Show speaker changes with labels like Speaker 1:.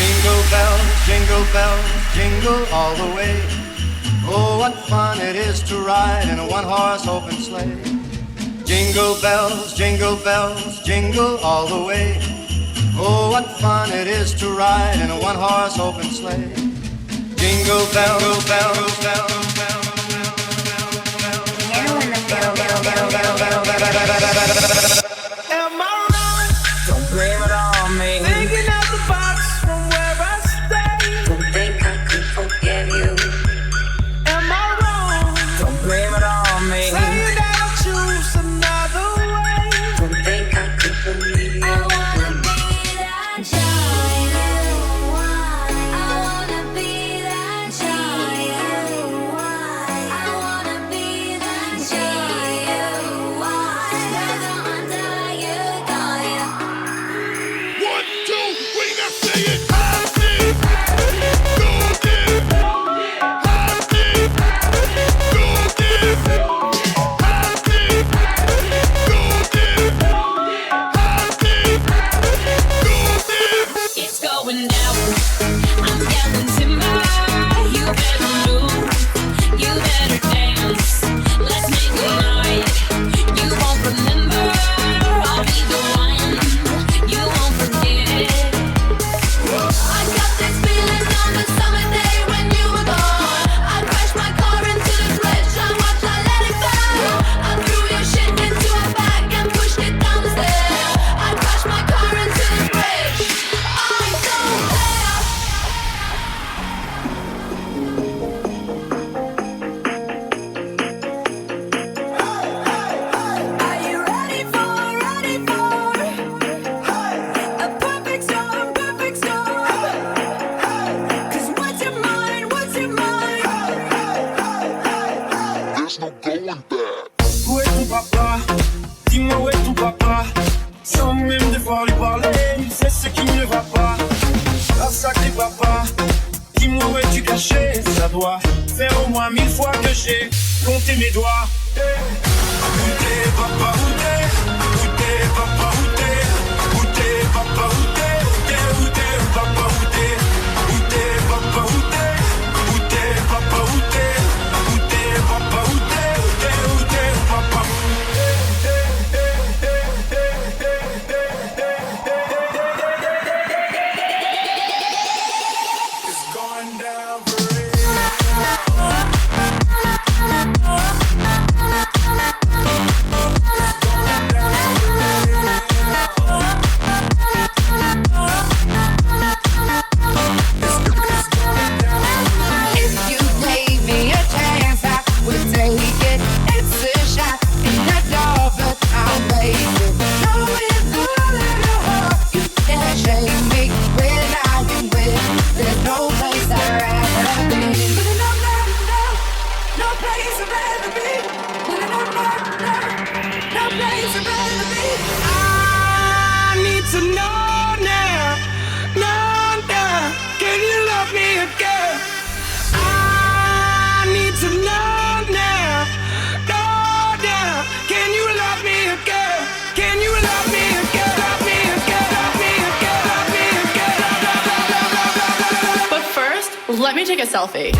Speaker 1: Jingle bells, jingle all the way. Oh, what fun it is to ride in a one-horse open sleigh. Jingle bells, jingle all the way. Oh, what fun it is to ride in a one-horse open sleigh. Jingle bells, bells, bells, bells.
Speaker 2: Am I wrong? Don't blame it on me. Thinking out the box from where I stay.
Speaker 3: Don't think I could forget you.
Speaker 2: Am I wrong? Don't blame it on me. Saying that I'll choose another way.
Speaker 3: Don't think I could believe you.
Speaker 4: I wanna be that child you want. I wanna be that child you want. I wanna be that child you want. Never under you, call you.
Speaker 5: 1, 2, 3, now say it. Hot dip, go dip. Hot dip, go dip. Hot dip, go dip. Hot dip, go dip.
Speaker 4: It's going down. I'm yelling timber. You better move. You better dance. Let's make a night. You won't remember. I'll be the one. You won't forget. I got this feeling on the summer day when you were gone. I crashed my car into the bridge. I watched, I let it fall. I threw your shit into a bag and pushed it down the stairs. I crashed my car into the bridge. I'm so bad. Are you ready for a perfect storm, perfect storm? 'Cause what's your mind, what's your mind?
Speaker 5: There's no going back.
Speaker 2: Où est ton papa? Dis-moi où est ton papa? Sans même devoir lui parler, il sait ce qui ne va pas. Ah sacré papa, dis-moi où es-tu caché? Ça doit faire au moins 1000 fois que j'ai compté mes doigts. Où t'es papa, où t'es? Où t'es papa, où t'es? Où t'es papa, où t'es? Où t'es papa, où t'es? Où t'es papa, où t'es? Où t'es papa, où t'es? Où t'es papa, où t'es? Où t'es papa? It's going down for real.
Speaker 6: If you gave me a chance, I would take it. It's a shot in the dark, but I'll make it. Knowing the little heart, you can't shake me. When I've been with, there's no place I'd rather be. No place I'd rather be. No place I'd rather be.
Speaker 2: I need to know now, can you love me again? I need to know now, can you love me again? Can you love me again? Love me again, love me again, love me again.
Speaker 7: But first, let me take a selfie.